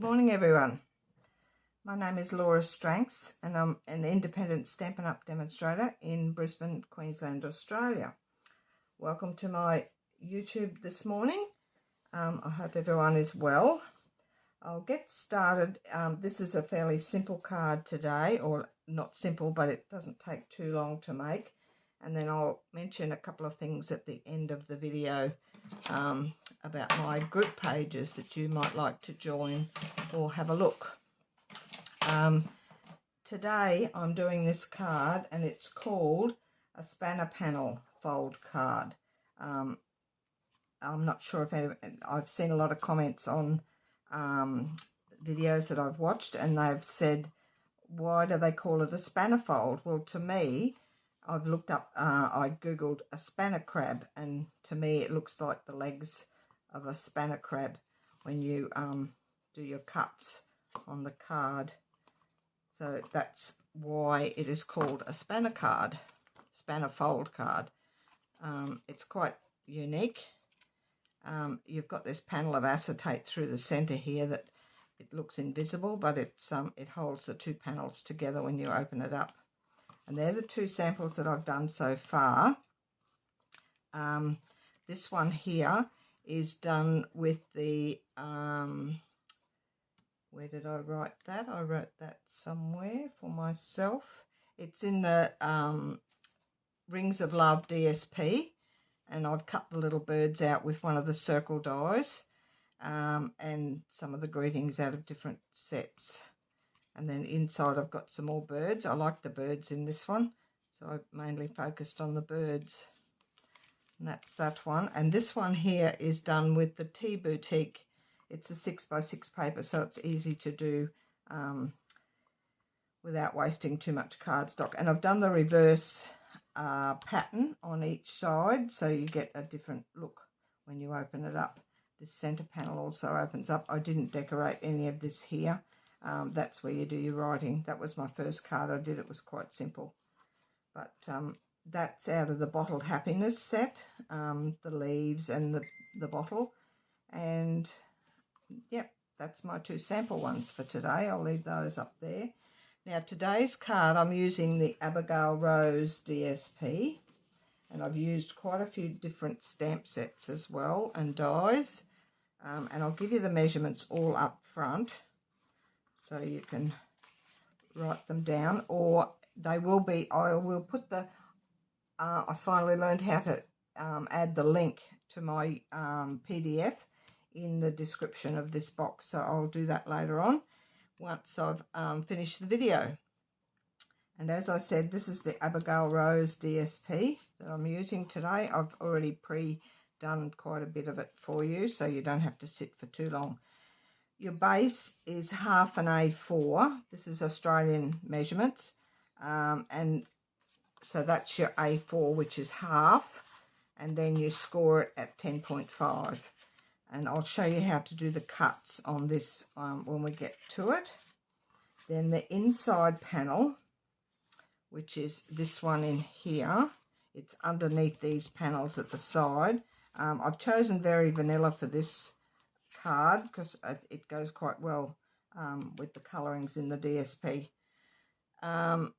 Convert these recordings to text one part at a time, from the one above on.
Good morning, everyone. My name is Laura Stranks and I'm an independent Stampin' Up! Demonstrator in Brisbane, Queensland, Australia. Welcome to my YouTube this morning. I hope everyone is well. I'll get started. This is a fairly simple card today, or not simple, but it doesn't take too long to make. And then I'll mention a couple of things at the end of the video about my group pages that you might like to join or have a look. Today I'm doing this card and it's called a spanner panel fold card. I'm not sure if I've seen a lot of comments on videos that I've watched, and they've said, why do they call it a spanner fold? Well, to me, I've looked up, I googled a spanner crab, and to me it looks like the legs of a spanner crab when you do your cuts on the card. So that's why it is called a spanner fold card. It's quite unique. You've got this panel of acetate through the center here that it looks invisible, but it holds the two panels together when you open it up. And they're the two samples that I've done so far. This one here is done with the, where did I write that? I wrote that somewhere for myself. It's in the Rings of Love DSP, and I've cut the little birds out with one of the circle dies, and some of the greetings out of different sets. And then inside I've got some more birds. I like the birds in this one, so I mainly focused on the birds. And that's that one. And this one here is done with the Tea Boutique. It's a 6x6 paper, so it's easy to do without wasting too much cardstock. And I've done the reverse pattern on each side, so you get a different look when you open it up. This center panel also opens up. I didn't decorate any of this here. That's where you do your writing. That was my first card I did. It was quite simple. But that's out of the Bottled Happiness set, the leaves and the bottle. And yep, that's my two sample ones for today. I'll leave those up there. Now today's card, I'm using the Abigail Rose DSP, and I've used quite a few different stamp sets as well and dies. And I'll give you the measurements all up front, so you can write them down, or they will be, I will put the, I finally learned how to add the link to my PDF in the description of this box, so I'll do that later on once I've finished the video. And as I said, this is the Abigail Rose DSP that I'm using today. I've already pre-done quite a bit of it for you, so you don't have to sit for too long. Your base is half an A4. This is Australian measurements. And so that's your A4, which is half. And then you score it at 10.5. And I'll show you how to do the cuts on this when we get to it. Then the inside panel, which is this one in here. It's underneath these panels at the side. I've chosen Very Vanilla for this card because it goes quite well with the colorings in the DSP. And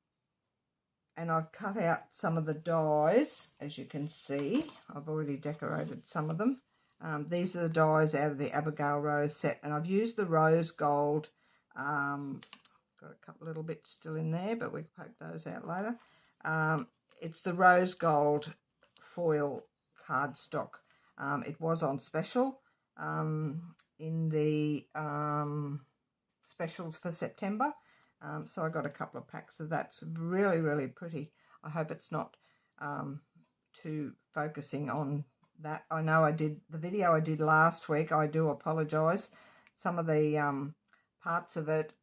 I've cut out some of the dies, as you can see. I've already decorated some of them. These are the dies out of the Abigail Rose set, and I've used the rose gold. Got a couple little bits still in there, but we'll poke those out later. It's the rose gold foil cardstock. It was on special in the specials for September, so I got a couple of packs of that. It's really, really pretty. I hope it's not too focusing on that. I know I did the video I did last week. I do apologize. Some of the parts of it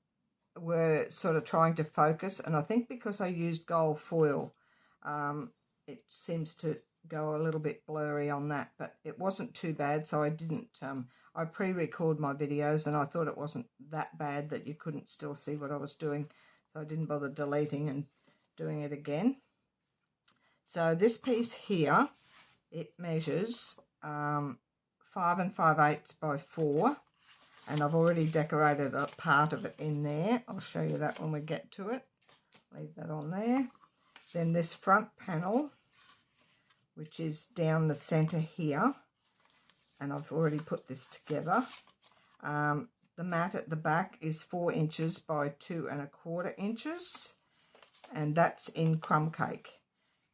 were sort of trying to focus, and I think because I used gold foil, it seems to go a little bit blurry on that, but it wasn't too bad, so I didn't I pre-record my videos, and I thought it wasn't that bad that you couldn't still see what I was doing, so I didn't bother deleting and doing it again. So this piece here, it measures 5 5/8 by 4, and I've already decorated a part of it in there. I'll show you that when we get to it. Leave that on there. Then this front panel, which is down the center here, and I've already put this together. The mat at the back is 4 inches by 2 1/4 inches, and that's in crumb cake.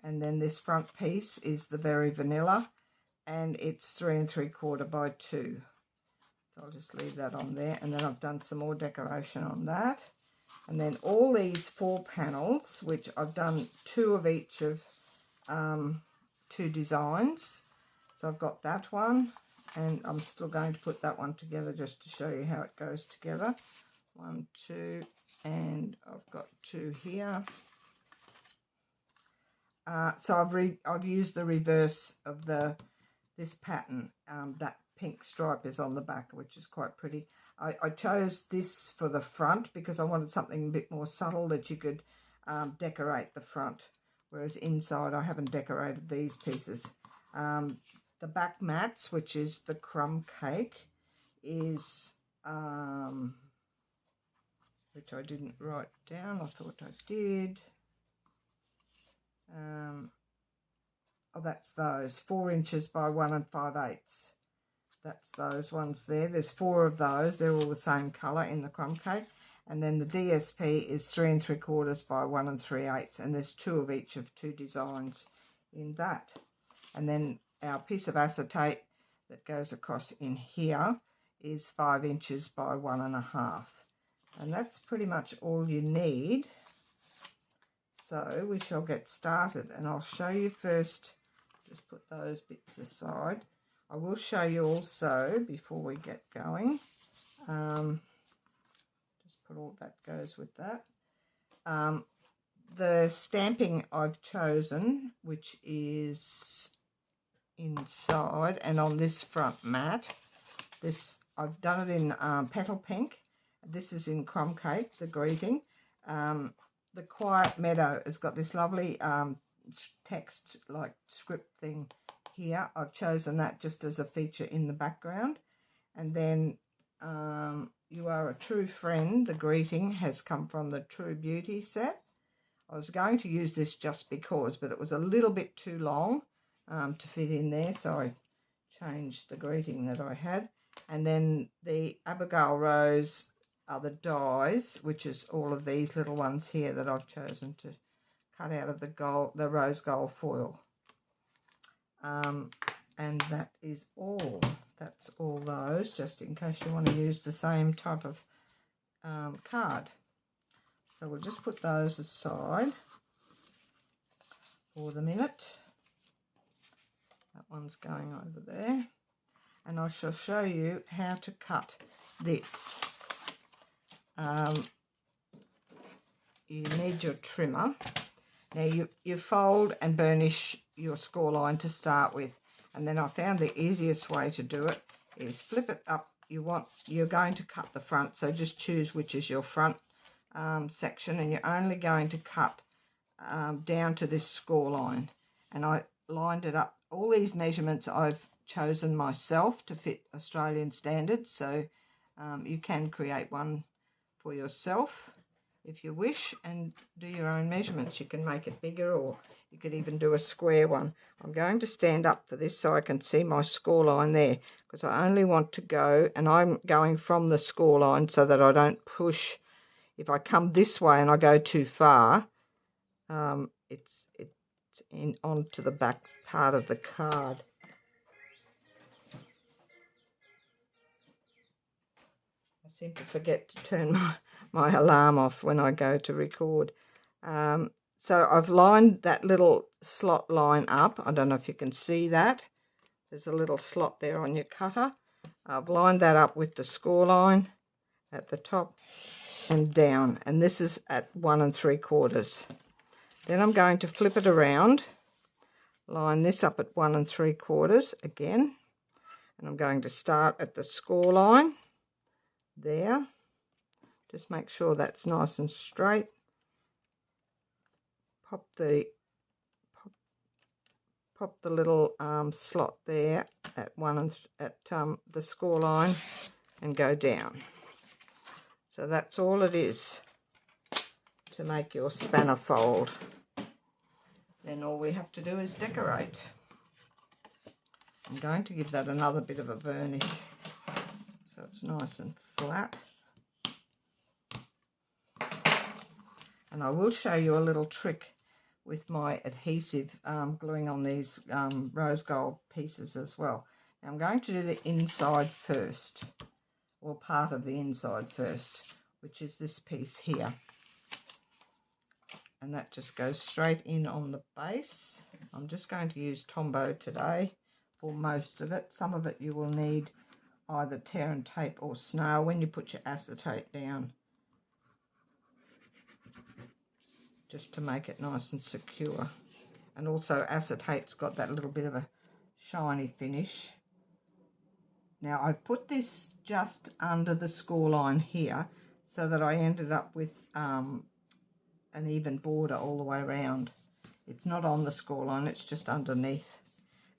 And then this front piece is the Very Vanilla, and it's 3 3/4 by 2. So I'll just leave that on there, and then I've done some more decoration on that. And then all these 4 panels, which I've done 2 of each of 2 designs. So I've got that one, and I'm still going to put that one together just to show you how it goes together. 1, 2, and I've got 2 here. So I've used the reverse of this pattern. That pink stripe is on the back, which is quite pretty. I chose this for the front because I wanted something a bit more subtle that you could decorate the front, whereas inside I haven't decorated these pieces. The back mats, which is the crumb cake, is which I didn't write down. I thought I did. Oh, that's those 4 inches by 1 5/8. That's those ones there. There's 4 of those. They're all the same colour in the crumb cake. And then the DSP is 3 3/4 by 1 3/8, and there's 2 of each of 2 designs in that. And then our piece of acetate that goes across in here is 5 inches by 1 1/2, and that's pretty much all you need. So we shall get started, and I'll show you first. Just put those bits aside. I will show you also before we get going. Just put all that goes with that. The stamping I've chosen, which is inside and on this front mat. This I've done it in petal pink. This is in crumb cake, the greeting. The Quiet Meadow has got this lovely text like script thing here. I've chosen that just as a feature in the background. And then You Are a True Friend, the greeting, has come from the True Beauty set. I was going to use this just because, but it was a little bit too long to fit in there, so I changed the greeting that I had. And then the Abigail Rose are the dies, which is all of these little ones here that I've chosen to cut out of the rose gold foil. And that is all. That's all those, just in case you want to use the same type of card. So we'll just put those aside for the minute. That one's going over there. And I shall show you how to cut this. You need your trimmer. Now you fold and burnish your score line to start with, and then I found the easiest way to do it is flip it up. You're going to cut the front, so just choose which is your front section, and you're only going to cut down to this score line. And I lined it up. All these measurements I've chosen myself to fit Australian standards, so you can create one for yourself if you wish and do your own measurements. You can make it bigger, or you could even do a square one. I'm going to stand up for this so I can see my score line there, because I only want to go, and I'm going from the score line so that I don't push. If I come this way and I go too far, it's in onto the back part of the card. I seem to forget to turn my alarm off when I go to record. So I've lined that little slot line up. I don't know if you can see that. There's a little slot there on your cutter. I've lined that up with the score line at the top and down, and this is at 1 3/4. Then I'm going to flip it around, line this up at 1 3/4 again, and I'm going to start at the score line there. Just make sure that's nice and straight. Pop the little slot there at the score line, and go down. So that's all it is to make your spanner fold. Then all we have to do is decorate. I'm going to give that another bit of a burnish so it's nice and flat. And I will show you a little trick with my adhesive gluing on these rose gold pieces as well. Now I'm going to do the inside first, or part of the inside first, which is this piece here. And that just goes straight in on the base. I'm just going to use Tombow today for most of it. Some of it you will need either tear and tape or snail when you put your acetate down, just to make it nice and secure. And also acetate's got that little bit of a shiny finish. Now I've put this just under the score line here so that I ended up with an even border all the way around. It's not on the score line, it's just underneath.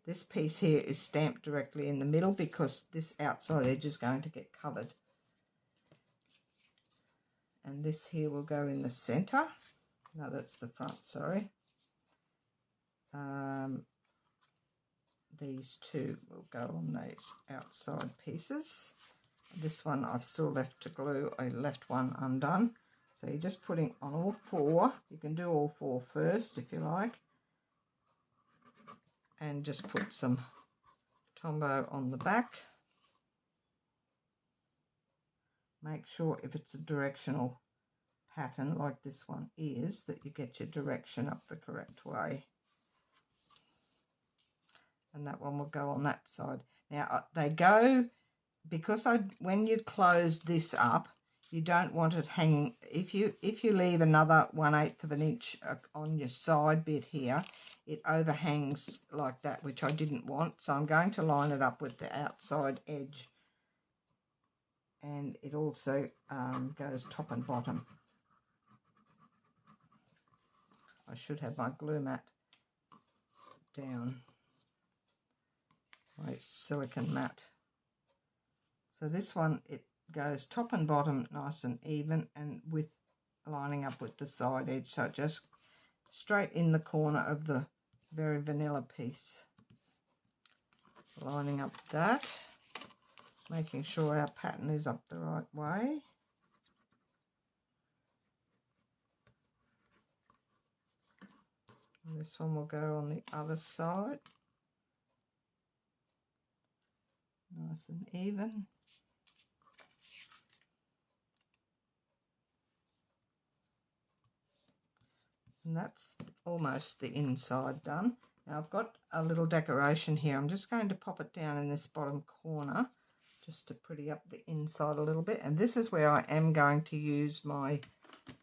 This piece here is stamped directly in the middle because this outside edge is going to get covered. And this here will go in the center. No, that's the front, sorry. These two will go on these outside pieces. This one I've still left to glue. I left one undone. So you're just putting on all four. You can do all four first if you like. And just put some Tombow on the back. Make sure if it's a directional pattern like this one is, that you get your direction up the correct way. And that one will go on that side. Now they go, because when you close this up, you don't want it hanging. If you leave another 1/8 of an inch on your side bit here, it overhangs like that, which I didn't want. So I'm going to line it up with the outside edge, and it also goes top and bottom. I should have my glue mat down, my silicone mat. So this one, it goes top and bottom nice and even, and with lining up with the side edge, so just straight in the corner of the very vanilla piece. Lining up that, making sure our pattern is up the right way. And this one will go on the other side, nice and even. And that's almost the inside done. Now I've got a little decoration here. I'm just going to pop it down in this bottom corner just to pretty up the inside a little bit. And this is where I am going to use my,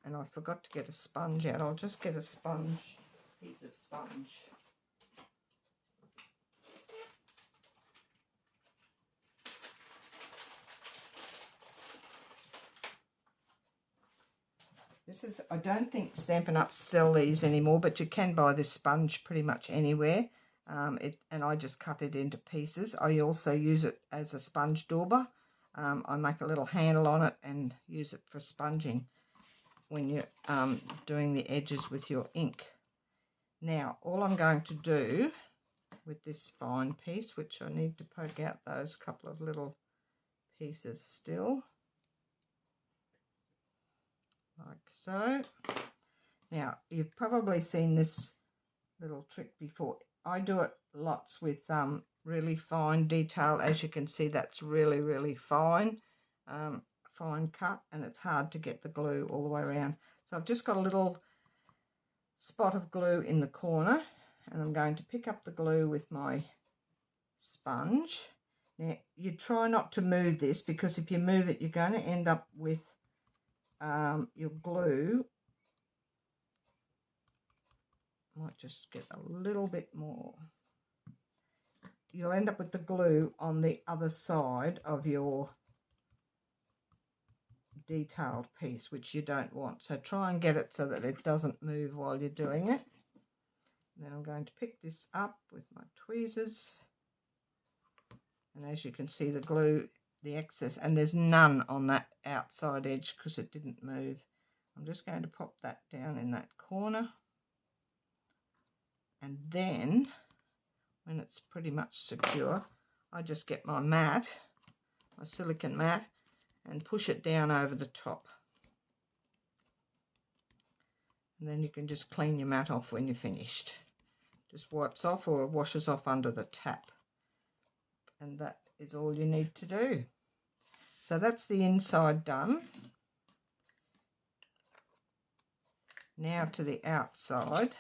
and I forgot to get a sponge out. I'll just get a sponge, piece of sponge. This is, I don't think Stampin' Up sell these anymore, but you can buy this sponge pretty much anywhere. And I just cut it into pieces. I also use it as a sponge dauber. I make a little handle on it and use it for sponging when you're doing the edges with your ink. Now, all I'm going to do with this fine piece, which I need to poke out those couple of little pieces still, like so. Now you've probably seen this little trick before. I do it lots with really fine detail. As you can see, that's really fine, fine cut, and it's hard to get the glue all the way around. So I've just got a little spot of glue in the corner, and I'm going to pick up the glue with my sponge. Now you try not to move this, because if you move it, you're going to end up with your glue. Might just get a little bit more. You'll end up with the glue on the other side of your detailed piece, which you don't want. So try and get it so that it doesn't move while you're doing it. Then I'm going to pick this up with my tweezers, and as you can see, the glue the excess, and there's none on that outside edge because it didn't move. I'm just going to pop that down in that corner, and then when it's pretty much secure, I just get my mat, my silicone mat, and push it down over the top. And then you can just clean your mat off when you're finished. Just wipes off or washes off under the tap. And that is all you need to do. So that's the inside done. Now to the outside.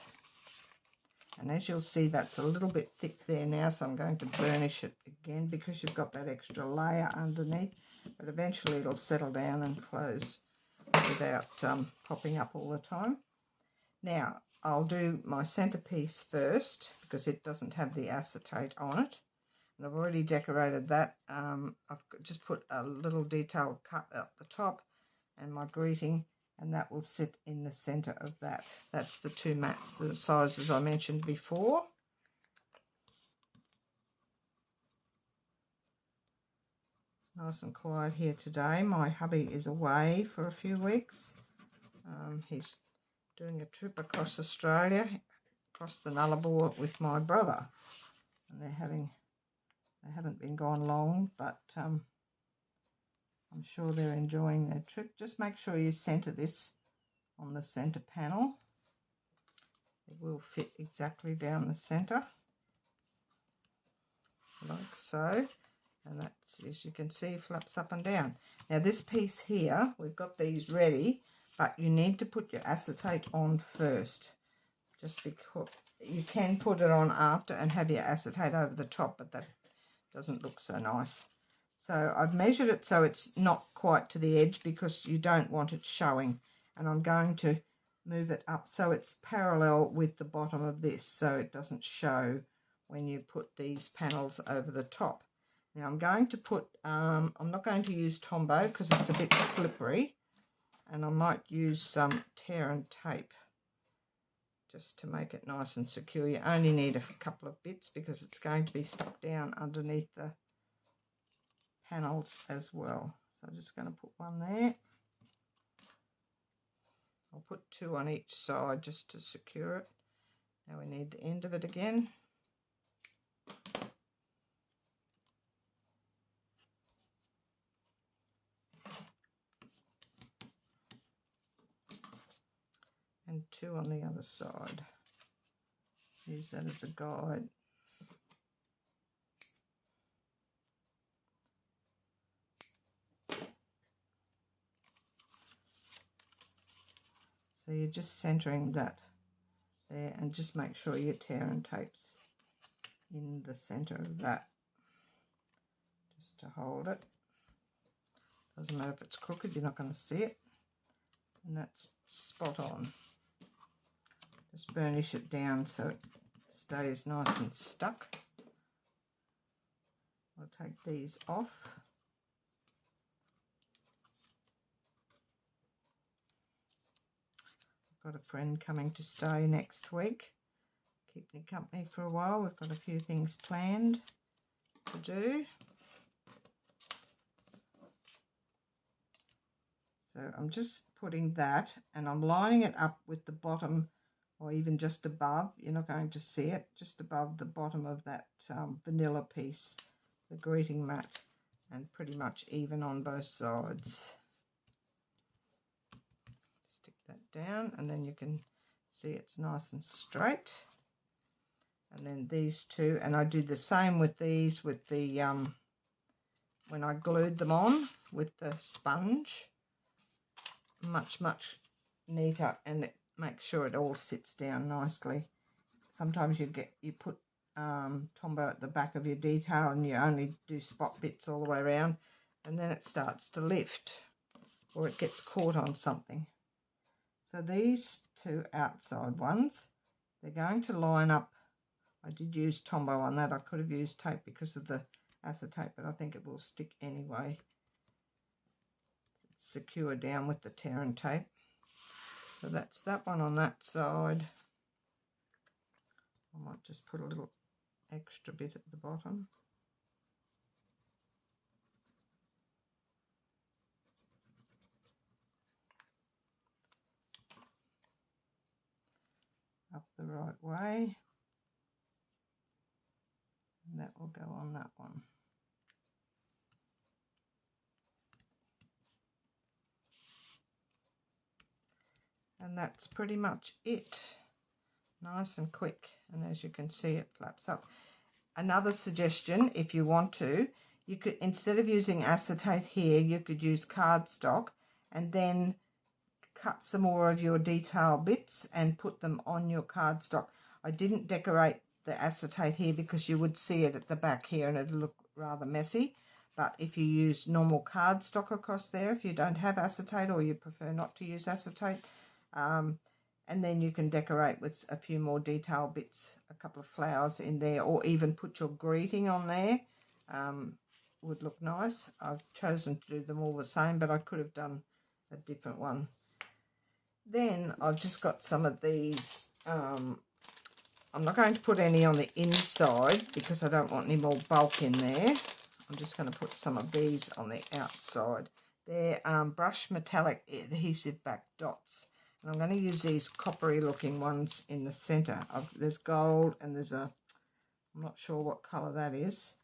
And as you'll see, that's a little bit thick there now, so I'm going to burnish it again because you've got that extra layer underneath. But eventually it'll settle down and close without popping up all the time. Now, I'll do my centerpiece first because it doesn't have the acetate on it. And I've already decorated that. I've just put a little detailed cut at the top and my greeting, and that will sit in the center of that. That's the two mats, the sizes I mentioned before. It's nice and quiet here today. My hubby is away for a few weeks. He's doing a trip across Australia, across the Nullarbor with my brother, and they haven't been gone long, but I'm sure they're enjoying their trip. Just make sure you center this on the center panel. It will fit exactly down the center, like so, and that's, as you can see, flaps up and down. Now this piece here, we've got these ready, but you need to put your acetate on first, just because you can put it on after and have your acetate over the top, but that doesn't look so nice. So I've measured it so it's not quite to the edge because you don't want it showing, and I'm going to move it up so it's parallel with the bottom of this so it doesn't show when you put these panels over the top. Now I'm going to put, I'm not going to use Tombow because it's a bit slippery, and I might use some tear and tape just to make it nice and secure. You only need a couple of bits because it's going to be stuck down underneath the panels as well. So I'm just going to put one there. I'll put two on each side just to secure it. Now we need the end of it again. And two on the other side. Use that as a guide. So you're just centering that there, and just make sure your tear and tape's in the center of that, just to hold it. Doesn't matter if it's crooked, you're not going to see it. And that's spot on. Just burnish it down so it stays nice and stuck. I'll take these off. I've got a friend coming to stay next week. Keep me company for a while. We've got a few things planned to do. So I'm just putting that, and I'm lining it up with the bottom, or even just above. You're not going to see it, just above the bottom of that vanilla piece, the greeting mat, and pretty much even on both sides. Stick that down, and then you can see it's nice and straight. And then these two, and I did the same with these with the when I glued them on with the sponge. Much neater, and it makes sure it all sits down nicely. Sometimes you put Tombow at the back of your detail and you only do spot bits all the way around, and then it starts to lift or it gets caught on something. So these two outside ones, they're going to line up. I did use Tombow on that. I could have used tape because of the acetate, but I think it will stick anyway. It's secure down with the tear and tape. So that's that one on that side. I might just put a little extra bit at the bottom. up the right way. And that will go on that one. And that's pretty much it. Nice and quick, and as you can see, it flaps up. Another suggestion, if you want to, you could, instead of using acetate here, you could use cardstock and then cut some more of your detail bits and put them on your cardstock. I didn't decorate the acetate here because you would see it at the back here and it'll look rather messy. But if you use normal cardstock across there, if you don't have acetate or you prefer not to use acetate, and then you can decorate with a few more detail bits, a couple of flowers in there, or even put your greeting on there. Would look nice. I've chosen to do them all the same, but I could have done a different one. Then I've just got some of these. I'm not going to put any on the inside because I don't want any more bulk in there. I'm just going to put some of these on the outside. They're brush metallic adhesive back dots. And I'm going to use these coppery looking ones in the centre. There's gold and there's a, I'm not sure what colour that is,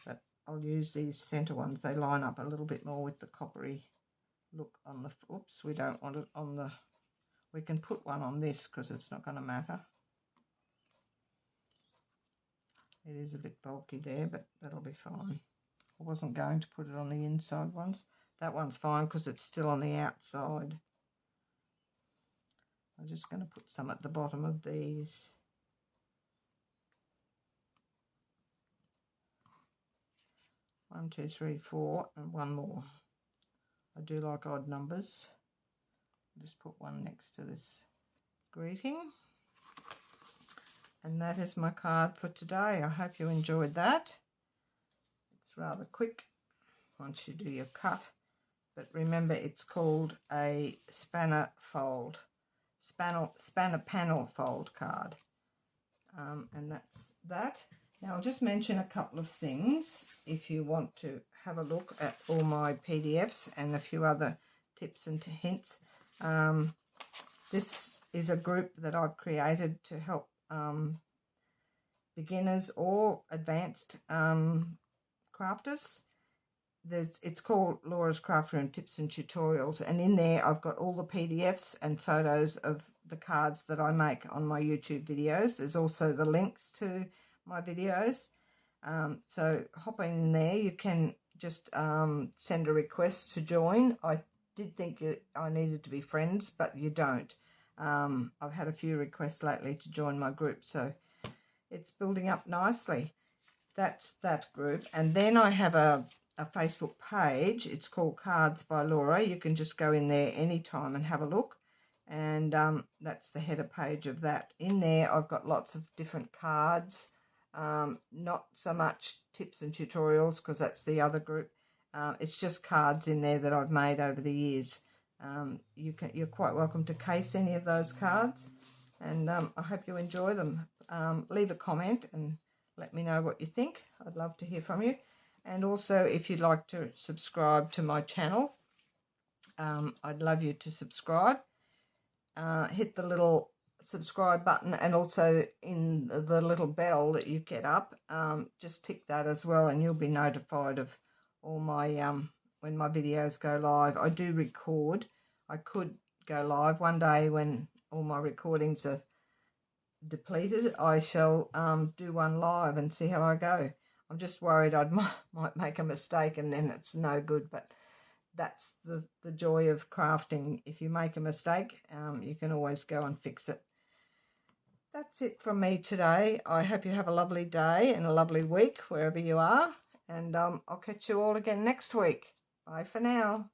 but I'll use these centre ones. They line up a little bit more with the coppery look on the, oops, we don't want it on the, we can put one on this because it's not going to matter. It is a bit bulky there, but that'll be fine. I wasn't going to put it on the inside ones. That one's fine because it's still on the outside. I'm just going to put some at the bottom of these. One, two, three, four, and one more. I do like odd numbers. Just put one next to this greeting. And that is my card for today. I hope you enjoyed that. It's rather quick once you do your cut. But remember, it's called a spanner fold. Spanner panel fold card. And that's that. Now I'll just mention a couple of things if you want to have a look at all my PDFs and a few other tips and hints. This is a group that I've created to help beginners or advanced crafters. It's called Laura's Craft Room Tips and Tutorials, and in there I've got all the PDFs and photos of the cards that I make on my YouTube videos. There's also the links to my videos, so hopping in there, you can just send a request to join. I did think I needed to be friends, but you don't. I've had a few requests lately to join my group, so it's building up nicely. That's that group. And then I have a Facebook page. It's called Cards by Laura. You can just go in there anytime and have a look. And that's the header page of that. In there, I've got lots of different cards. Not so much tips and tutorials because that's the other group. It's just cards in there that I've made over the years. You're quite welcome to case any of those cards. And I hope you enjoy them. Leave a comment and let me know what you think. I'd love to hear from you. And also, if you'd like to subscribe to my channel, I'd love you to subscribe. Hit the little subscribe button, and also in the little bell that you get up, just tick that as well, and you'll be notified of all my when my videos go live. I do record. I could go live one day when all my recordings are depleted. I shall do one live and see how I go. I'm just worried I might make a mistake and then it's no good, but that's the joy of crafting. If you make a mistake, you can always go and fix it. That's it from me today. I hope you have a lovely day and a lovely week wherever you are, and I'll catch you all again next week. Bye for now.